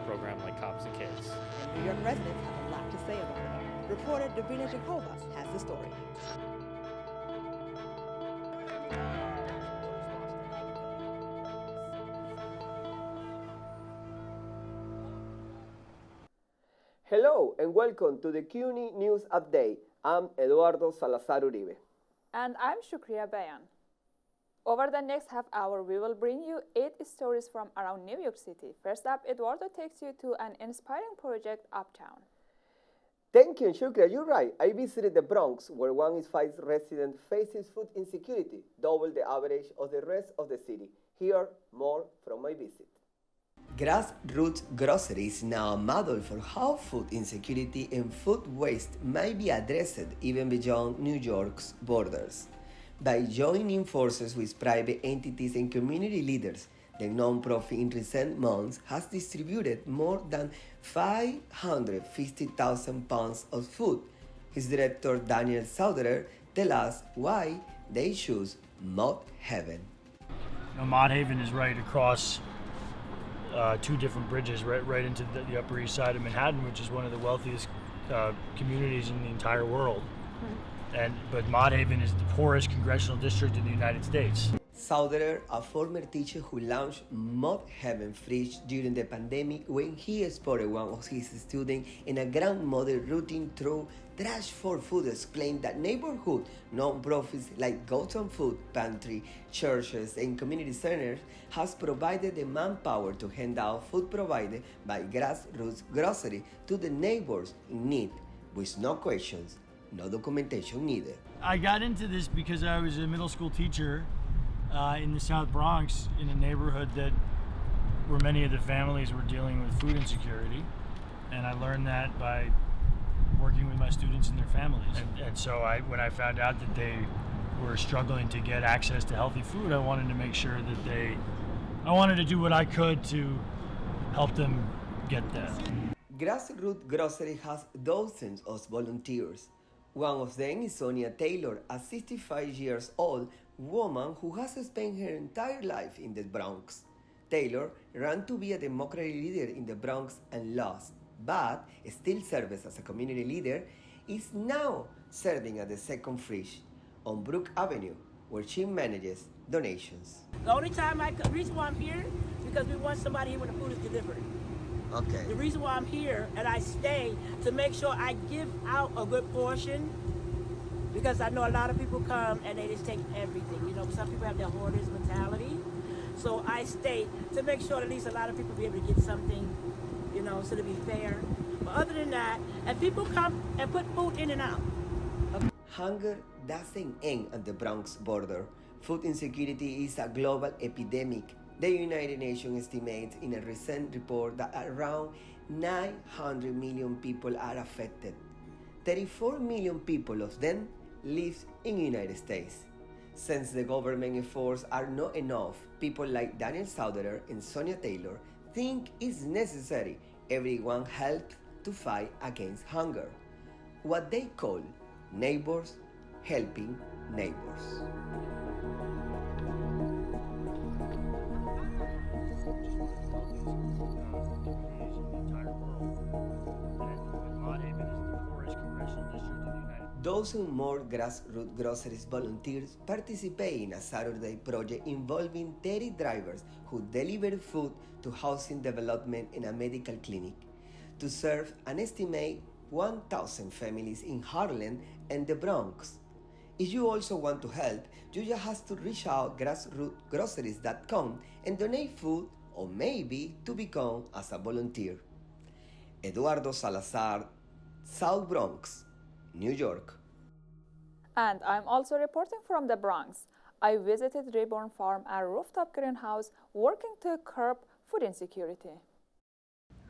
program like Cops and Kids. And New York residents have a lot to say about it. Reporter Davina Jakova has the story. Hello and welcome to the CUNY News Update. I'm Eduardo Salazar Uribe. And I'm Shukriya Bayan. Over the next half hour, we will bring you 8 stories from around New York City. First up, Eduardo takes you to an inspiring project uptown. Thank you, Shukriya. You're right. I visited the Bronx, where 1 in 5 residents faces food insecurity, double the average of the rest of the city. Here, more from my visit. Grassroots Grocery is now a model for how food insecurity and food waste may be addressed even beyond New York's borders. By joining forces with private entities and community leaders, the nonprofit in recent months has distributed more than 550,000 pounds of food. His director, Daniel Sauderer, tells us why they choose Mud Haven. Mott Haven is right across 2 different bridges right into the Upper East Side of Manhattan, which is one of the wealthiest communities in the entire world. But Mott Haven is the poorest congressional district in the United States. Sauderer, a former teacher who launched Mud Haven Fridge during the pandemic when he spotted one of his students in a grandmother routing through trash for food, explained that neighborhood non-profits like Gotham Food Pantry, churches, and community centers has provided the manpower to hand out food provided by Grassroots Grocery to the neighbors in need, with no questions, no documentation needed. I got into this because I was a middle school teacher in the South Bronx in a neighborhood where many of the families were dealing with food insecurity, and I learned that by working with my students and their families. And so when I found out that they were struggling to get access to healthy food, I wanted to make sure that I wanted to do what I could to help them get that. Grassroots Grocery has dozens of volunteers. One of them is Sonia Taylor, a 65 years old woman who has spent her entire life in the Bronx. Taylor ran to be a Democratic leader in the Bronx and lost, but still serves as a community leader, is now serving at the Second Fridge on Brook Avenue, where she manages donations. The only time reason why I'm here is because we want somebody here when the food is delivered. Okay. The reason why I'm here and I stay to make sure I give out a good portion, because I know a lot of people come and they just take everything. You know, some people have their hoarders mentality. So I stay to make sure at least a lot of people be able to get something, you know, so to be fair. But other than that, and people come and put food in and out. Okay. Hunger doesn't end at the Bronx border. Food insecurity is a global epidemic. The United Nations estimates in a recent report that around 900 million people are affected. 34 million people of them live in the United States. Since the government efforts are not enough, people like Daniel Sauderer and Sonia Taylor think it's necessary everyone help to fight against hunger. What they call neighbors helping neighbors. Dozens more Grassroots Groceries volunteers participate in a Saturday project involving 30 drivers who deliver food to housing development and a medical clinic to serve an estimated 1,000 families in Harlem and the Bronx. If you also want to help, you just have to reach out grassrootsgroceries.com and donate food, or maybe to become as a volunteer. Eduardo Salazar, South Bronx, New York. And I'm also reporting from the Bronx. I visited Reborn Farm, a rooftop greenhouse working to curb food insecurity.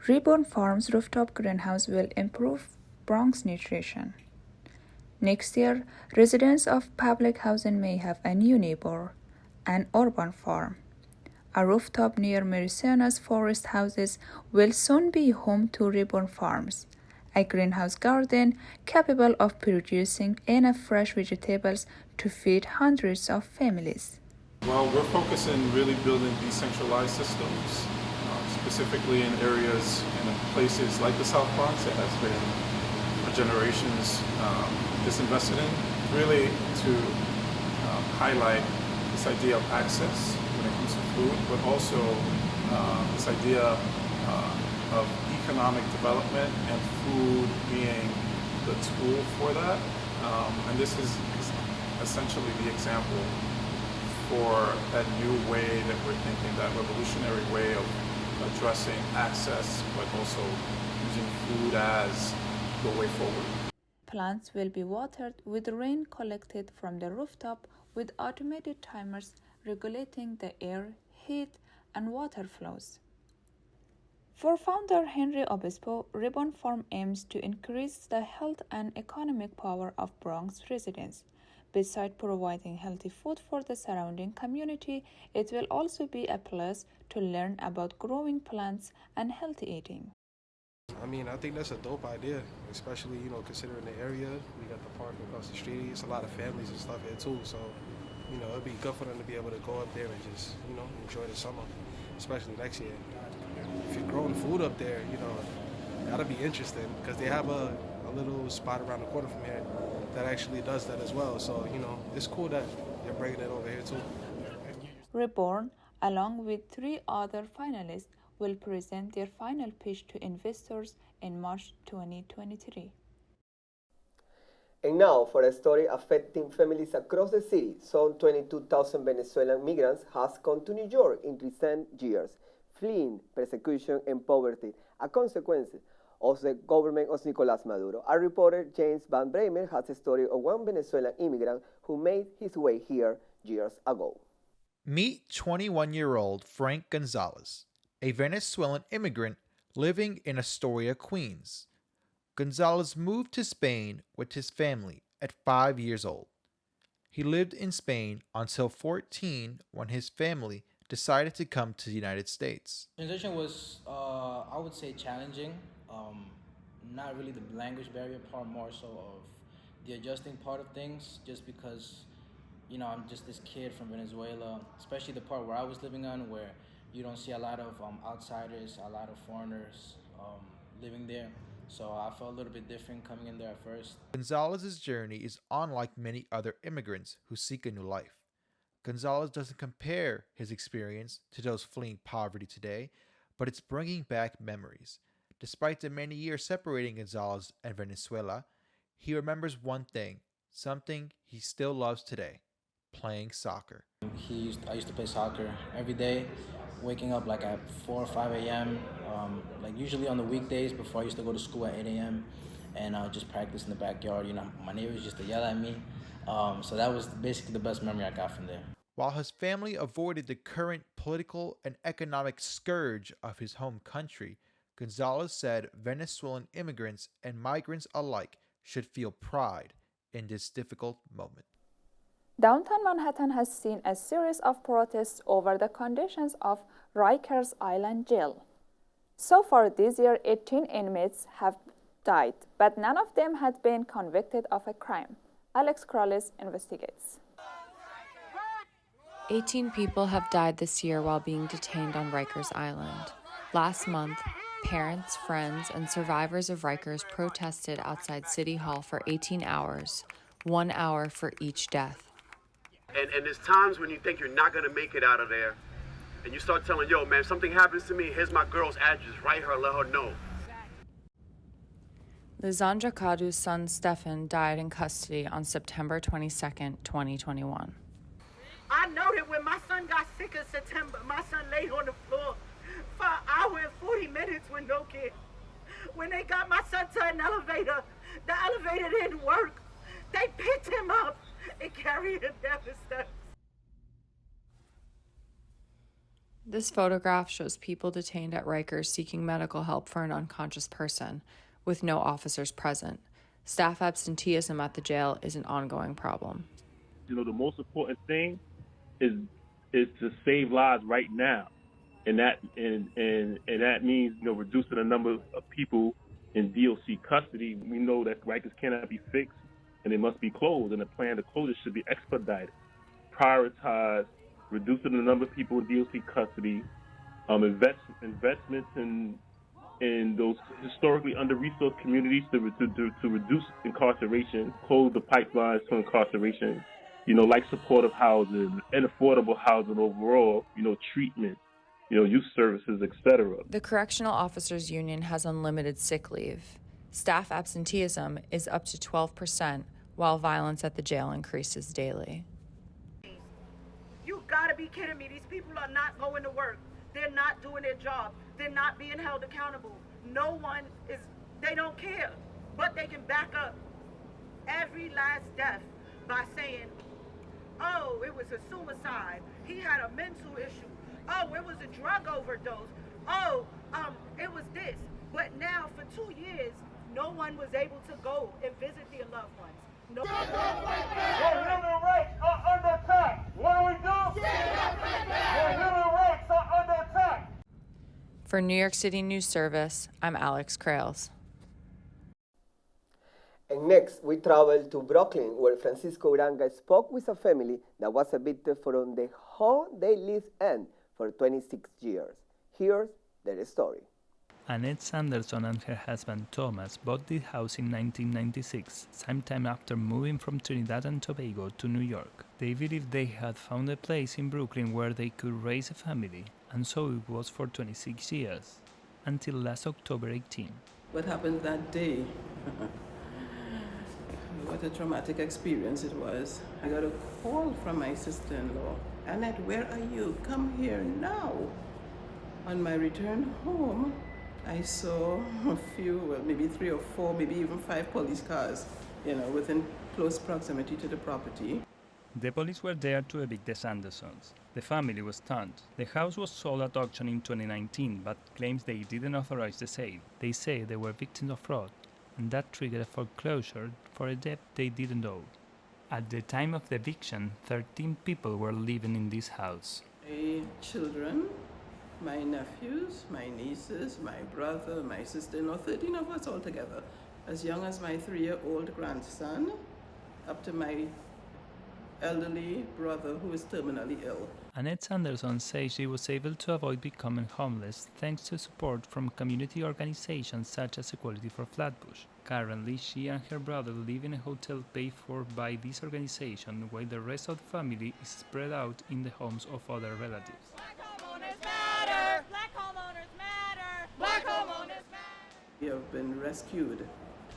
Reborn Farm's rooftop greenhouse will improve Bronx nutrition. Next year, residents of public housing may have a new neighbor, an urban farm. A rooftop near Marisona's forest houses will soon be home to Reborn Farms, a greenhouse garden capable of producing enough fresh vegetables to feed hundreds of families. Well, we're focusing really building decentralized systems, specifically in areas and in places like the South Bronx that has been for generations disinvested in, really to highlight this idea of access when it comes to food, but also this idea of economic development and food being the tool for that. And this is essentially the example for that new way that we're thinking, that revolutionary way of addressing access, but also using food as the way forward. Plants will be watered with rain collected from the rooftop with automated timers regulating the air, heat, and water flows. For founder Henry Obispo, Ribbon Farm aims to increase the health and economic power of Bronx residents. Besides providing healthy food for the surrounding community, it will also be a place to learn about growing plants and healthy eating. I mean, I think that's a dope idea, especially, considering the area. We got the park across the street. It's a lot of families and stuff here too, so, it'd be good for them to be able to go up there and just, enjoy the summer, especially next year. If you're growing food up there, that'll be interesting because they have a little spot around the corner from here that actually does that as well. So, it's cool that they're bringing it over here too. Reborn, along with 3 other finalists, will present their final pitch to investors in March 2023. And now for a story affecting families across the city. Some 22,000 Venezuelan migrants has come to New York in recent years, fleeing persecution and poverty, a consequence of the government of Nicolás Maduro. Our reporter James Van Bremer has a story of one Venezuelan immigrant who made his way here years ago. Meet 21-year-old Frank Gonzalez, a Venezuelan immigrant living in Astoria, Queens. Gonzalez moved to Spain with his family at 5 years old. He lived in Spain until 14 when his family decided to come to the United States. Transition was, I would say, challenging. Not really the language barrier part, more so of the adjusting part of things, just because, I'm just this kid from Venezuela, especially the part where I was living on, where you don't see a lot of outsiders, a lot of foreigners living there. So I felt a little bit different coming in there at first. Gonzalez's journey is unlike many other immigrants who seek a new life. Gonzalez doesn't compare his experience to those fleeing poverty today, but it's bringing back memories. Despite the many years separating Gonzalez and Venezuela, he remembers one thing, something he still loves today, playing soccer. I used to play soccer every day, waking up like at 4 or 5 a.m., like usually on the weekdays before I used to go to school at 8 a.m., and I would just practice in the backyard. My neighbors used to yell at me. So that was basically the best memory I got from there. While his family avoided the current political and economic scourge of his home country, Gonzalez said Venezuelan immigrants and migrants alike should feel pride in this difficult moment. Downtown Manhattan has seen a series of protests over the conditions of Rikers Island jail. So far this year, 18 inmates have died, but none of them had been convicted of a crime. Alex Crowley investigates. 18 people have died this year while being detained on Rikers Island. Last month, parents, friends, and survivors of Rikers protested outside City Hall for 18 hours, 1 hour for each death. And there's times when you think you're not going to make it out of there, and you start telling, yo, man, if something happens to me, here's my girl's address, write her, let her know. Lizandra Kadu's son, Stefan, died in custody on September 22, 2021. I know that when my son got sick in September, my son laid on the floor for an hour and 40 minutes with no care. When they got my son to an elevator, the elevator didn't work. They picked him up and carried him down the steps. This photograph shows people detained at Rikers seeking medical help for an unconscious person, with no officers present. Staff absenteeism at the jail is an ongoing problem. The most important thing is to save lives right now, and that means reducing the number of people in DOC custody. We know that Rikers cannot be fixed, and they must be closed, and the plan to close it should be expedited. Prioritize reducing the number of people in DOC custody, investments in those historically under-resourced communities to reduce incarceration, close the pipelines to incarceration, like supportive housing and affordable housing overall, treatment, youth services, etc. The Correctional Officers Union has unlimited sick leave. Staff absenteeism is up to 12%, while violence at the jail increases daily. You gotta be kidding me. These people are not going to work. They're not doing their job. They're not being held accountable. No one is, they don't care. But they can back up every last death by saying, oh, it was a suicide. He had a mental issue. Oh, it was a drug overdose. Oh, it was this. But now for 2 years, no one was able to go and visit their loved ones. No. Your human rights are under attack. What do we do? Your human rights are under attack. For New York City News Service, I'm Alex Krales. And next, we travel to Brooklyn, where Francisco Uranga spoke with a family that was evicted from the home they lived in for 26 years. Here's their story. Annette Sanderson and her husband Thomas bought the house in 1996, sometime after moving from Trinidad and Tobago to New York. They believed they had found a place in Brooklyn where they could raise a family, and so it was for 26 years, until last October 18. What happened that day? What a traumatic experience it was. I got a call from my sister-in-law. Annette, where are you? Come here now. On my return home, I saw a few, well, maybe 3 or 4, maybe even 5 police cars, within close proximity to the property. The police were there to evict the Sandersons. The family was stunned. The house was sold at auction in 2019, but claims they didn't authorize the sale. They say they were victims of fraud, and that triggered a foreclosure for a debt they didn't owe. At the time of the eviction, 13 people were living in this house. My children, my nephews, my nieces, my brother, my sister-in-law, 13 of us all together. As young as my 3-year-old grandson, up to my elderly brother who is terminally ill. Annette Sanderson says she was able to avoid becoming homeless thanks to support from community organizations such as Equality for Flatbush. Currently, she and her brother live in a hotel paid for by this organization, while the rest of the family is spread out in the homes of other relatives. Black homeowners matter! Black homeowners matter! Black homeowners matter! We have been rescued.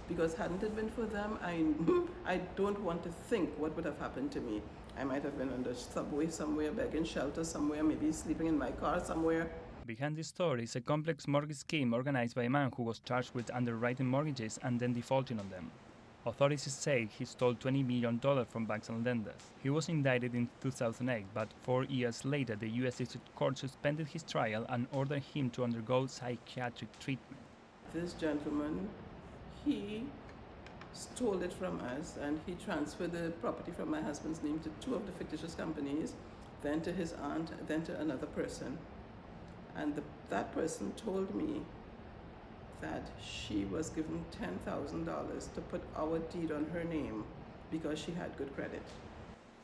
Because hadn't it been for them, I don't want to think what would have happened to me. I might have been on the subway somewhere, begging shelter somewhere, maybe sleeping in my car somewhere. Behind this story is a complex mortgage scheme organized by a man who was charged with underwriting mortgages and then defaulting on them. Authorities say he stole $20 million from banks and lenders. He was indicted in 2008, but 4 years later the U.S. District Court suspended his trial and ordered him to undergo psychiatric treatment. This gentleman, he stole it from us, and he transferred the property from my husband's name to 2 of the fictitious companies, then to his aunt, then to another person. And that person told me that she was given $10,000 to put our deed on her name because she had good credit.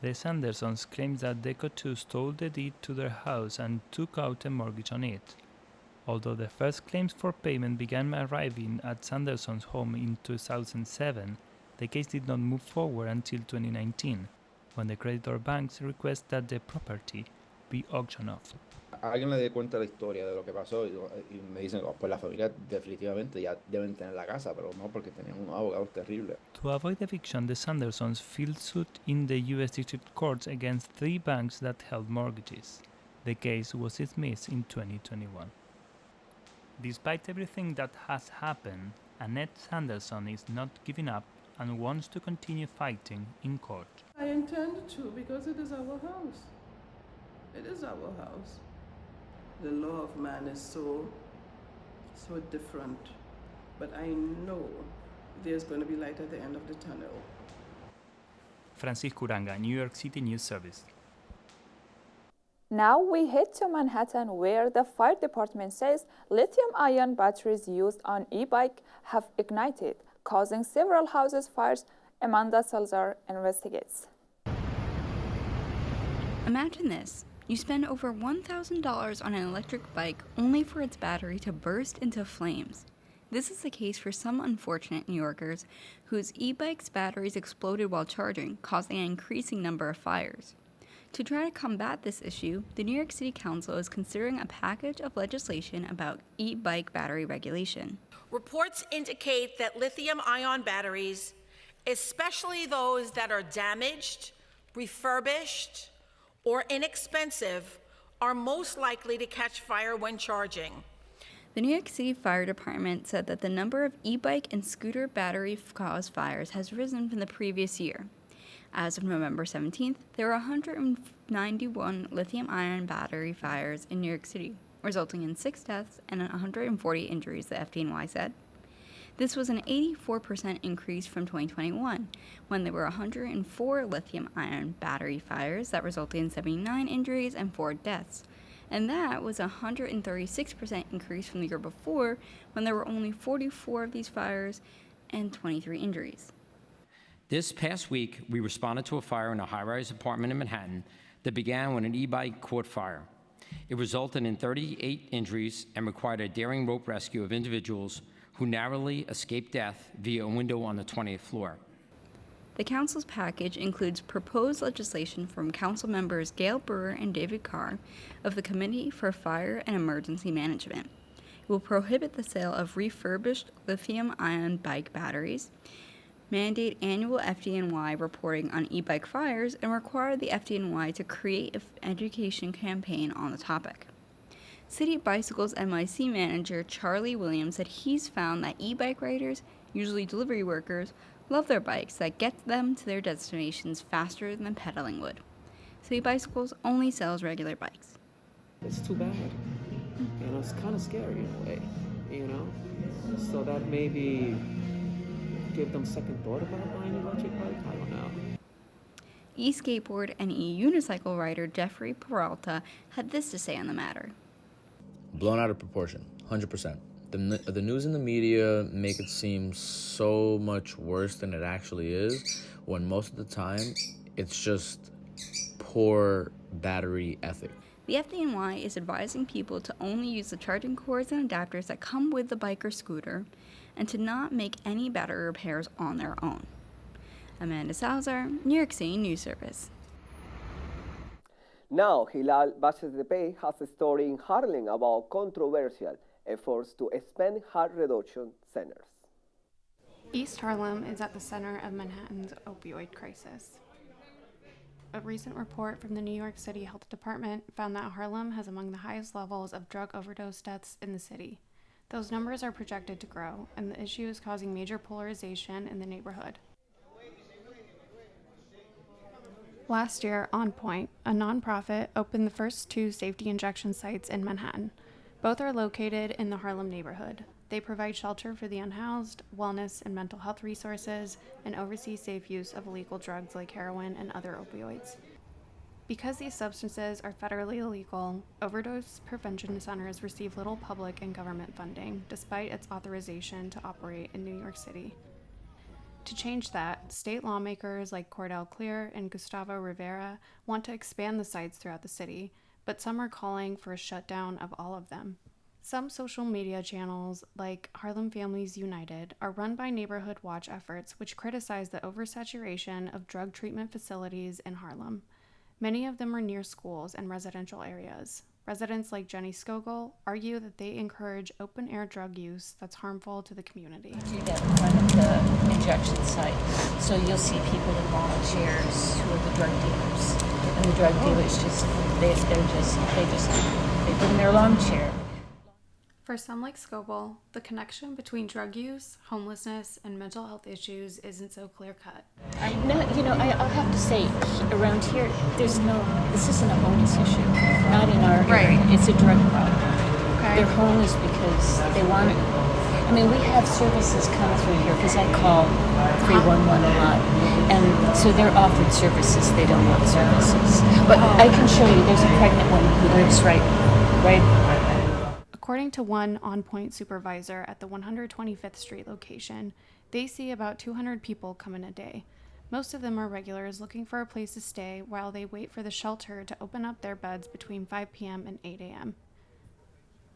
The Sandersons claimed that Deco 2 stole the deed to their house and took out a mortgage on it. Although the first claims for payment began arriving at Sanderson's home in 2007, the case did not move forward until 2019, when the creditor banks requested that the property be auctioned off. Alguien le dé cuenta la historia de lo que pasó y me dicen, oh, pues la familia definitivamente ya deben tener la casa, pero no porque tenían unos abogados terribles. To avoid eviction, the Sandersons filed suit in the U.S. District Courts against 3 banks that held mortgages. The case was dismissed in 2021. Despite everything that has happened, Annette Sanderson is not giving up and wants to continue fighting in court. I intend to, because it is our house. It is our house. The law of man is so different, but I know there's going to be light at the end of the tunnel. Francisco Uranga, New York City News Service. Now we head to Manhattan, where the fire department says lithium-ion batteries used on e-bike have ignited, causing several houses fires. Amanda Salzar investigates. Imagine this. You spend over $1,000 on an electric bike only for its battery to burst into flames. This is the case for some unfortunate New Yorkers whose e-bikes' batteries exploded while charging, causing an increasing number of fires. To try to combat this issue, the New York City Council is considering a package of legislation about e-bike battery regulation. Reports indicate that lithium-ion batteries, especially those that are damaged, refurbished, or inexpensive, are most likely to catch fire when charging. The New York City Fire Department said that the number of e-bike and scooter battery-caused fires has risen from the previous year. As of November 17th, there were 191 lithium-ion battery fires in New York City, resulting in 6 deaths and 140 injuries, the FDNY said. This was an 84% increase from 2021, when there were 104 lithium-ion battery fires that resulted in 79 injuries and 4 deaths. And that was a 136% increase from the year before, when there were only 44 of these fires and 23 injuries. This past week, we responded to a fire in a high-rise apartment in Manhattan that began when an e-bike caught fire. It resulted in 38 injuries and required a daring rope rescue of individuals who narrowly escaped death via a window on the 20th floor. The Council's package includes proposed legislation from Council members Gail Brewer and David Carr of the Committee for Fire and Emergency Management. It will prohibit the sale of refurbished lithium-ion bike batteries, mandate annual FDNY reporting on e-bike fires, and require the FDNY to create an education campaign on the topic. City Bicycles NYC manager Charlie Williams said he's found that e-bike riders, usually delivery workers, love their bikes that get them to their destinations faster than pedaling would. City Bicycles only sells regular bikes. It's too bad. You know, it's kind of scary in a way, you know? So that maybe give them second thought about buying an electric bike? I don't know. E-skateboard and e-unicycle rider Jeffrey Peralta had this to say on the matter. Blown out of proportion, 100%. The news and the media make it seem so much worse than it actually is, when most of the time it's just poor battery ethic. The FDNY is advising people to only use the charging cords and adapters that come with the bike or scooter, and to not make any battery repairs on their own. Amanda Salazar, New York City News Service. Now, Hilal Bachetepe has a story in Harlem about controversial efforts to expand harm reduction centers. East Harlem is at the center of Manhattan's opioid crisis. A recent report from the New York City Health Department found that Harlem has among the highest levels of drug overdose deaths in the city. Those numbers are projected to grow, and the issue is causing major polarization in the neighborhood. Last year, On Point, a nonprofit, opened the first 2 safety injection sites in Manhattan. Both are located in the Harlem neighborhood. They provide shelter for the unhoused, wellness and mental health resources, and oversee safe use of illegal drugs like heroin and other opioids. Because these substances are federally illegal, overdose prevention centers receive little public and government funding, despite its authorization to operate in New York City. To change that, state lawmakers like Cordell Clear and Gustavo Rivera want to expand the sites throughout the city, but some are calling for a shutdown of all of them. Some social media channels, like Harlem Families United, are run by neighborhood watch efforts which criticize the oversaturation of drug treatment facilities in Harlem. Many of them are near schools and residential areas. Residents like Jenny Skogel argue that they encourage open-air drug use that's harmful to the community. Do that in front of the injection site. So you'll see people in long chairs who are the drug dealers. And the drug dealers they bring their long chair. For some like Skogel, the connection between drug use, homelessness, and mental health issues isn't so clear-cut. I'll have to say, around here, this isn't a homeless issue. Not in our area. It's a drug problem. Okay. They're homeless because they want it. I mean, we have services come through here because I call 311 a lot. And so they're offered services. They don't want services. But I can show you, there's a pregnant woman who lives right. According to one On Point supervisor at the 125th Street location, they see about 200 people come in a day. Most of them are regulars looking for a place to stay while they wait for the shelter to open up their beds between 5 p.m. and 8 a.m.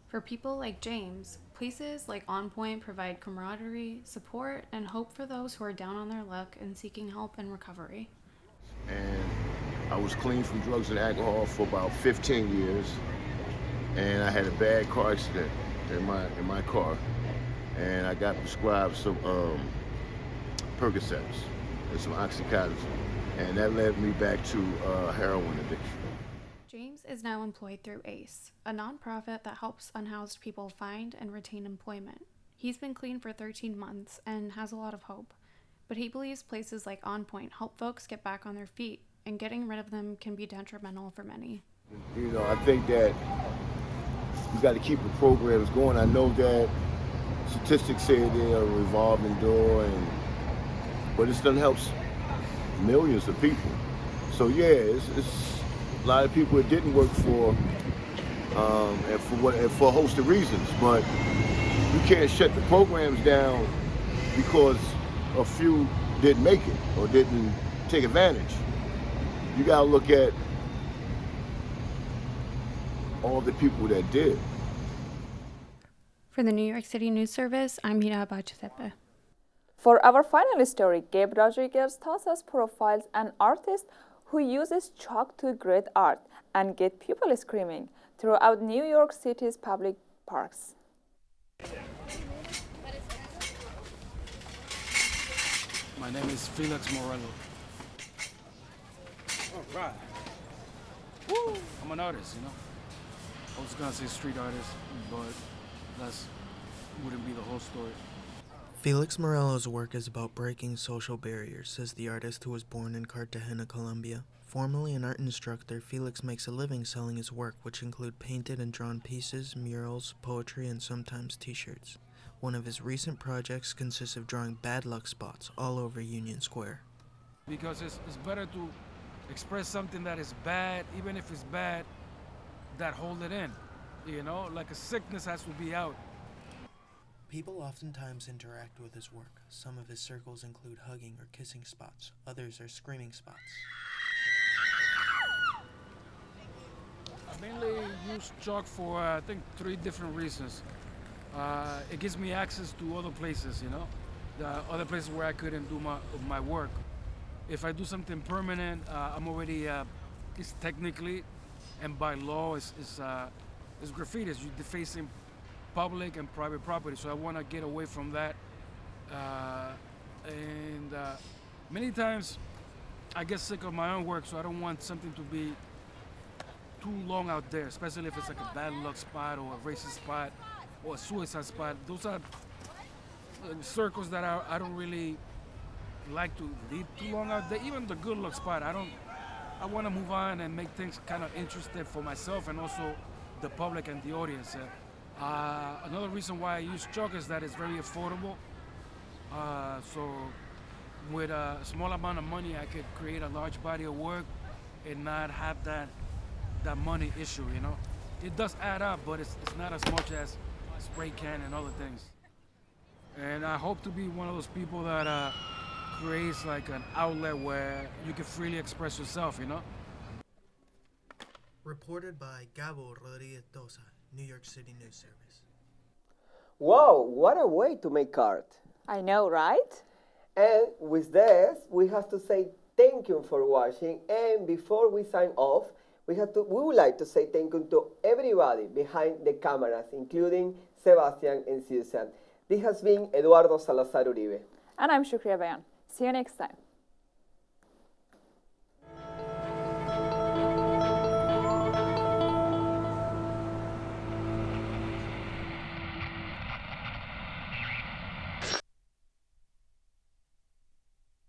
For people like James, places like On Point provide camaraderie, support, and hope for those who are down on their luck and seeking help and recovery. And I was clean from drugs and alcohol for about 15 years, and I had a bad car accident in my car, and I got prescribed some Percocets and some Oxycontin, and that led me back to heroin addiction. James is now employed through ACE, a nonprofit that helps unhoused people find and retain employment. He's been clean for 13 months and has a lot of hope, but he believes places like On Point help folks get back on their feet, and getting rid of them can be detrimental for many. You know, I think that we got to keep the programs going. I know that statistics say they're a revolving door, but it still helps millions of people. So yeah, it's a lot of people it didn't work for, and for a host of reasons. But you can't shut the programs down because a few didn't make it or didn't take advantage. You gotta look at all the people that did. For the New York City News Service, I'm Hira Bachetepe. For our final story, Gabe Rodriguez tells us profiles an artist who uses chalk to create art and get people screaming throughout New York City's public parks. My name is Felix Morello. All right. Woo! I'm an artist, you know. I was gonna say street artist, but that wouldn't be the whole story. Felix Morello's work is about breaking social barriers, says the artist who was born in Cartagena, Colombia. Formerly an art instructor, Felix makes a living selling his work, which include painted and drawn pieces, murals, poetry, and sometimes t-shirts. One of his recent projects consists of drawing bad luck spots all over Union Square. Because it's better to express something that is bad, even if it's bad, that hold it in. You know, like a sickness has to be out. People oftentimes interact with his work. Some of his circles include hugging or kissing spots. Others are screaming spots. I mainly use chalk for, I think, 3 different reasons. It gives me access to other places, you know, the other places where I couldn't do my work. If I do something permanent, I'm already, it's technically and by law, it's graffiti. You're defacing public and private property, so I want to get away from that. And many times I get sick of my own work, so I don't want something to be too long out there, especially if it's like a bad luck spot or a racist spot or a suicide spot. Those are circles that I don't really like to leave too long out there. Even the good luck spot, I want to move on and make things kind of interesting for myself and also the public and the audience. Another reason why I use chalk is that it's very affordable. So with a small amount of money, I could create a large body of work and not have that money issue, you know. It does add up, but it's not as much as spray can and other things. And I hope to be one of those people that creates like an outlet where you can freely express yourself, you know. Reported by Gabo Rodriguez Tosa, New York City News Service. Wow, what a way to make art. I know, right? And with this, we have to say thank you for watching. And before we sign off, we would like to say thank you to everybody behind the cameras, including Sebastian and Susan. This has been Eduardo Salazar Uribe. And I'm Shukriya Bayan. See you next time.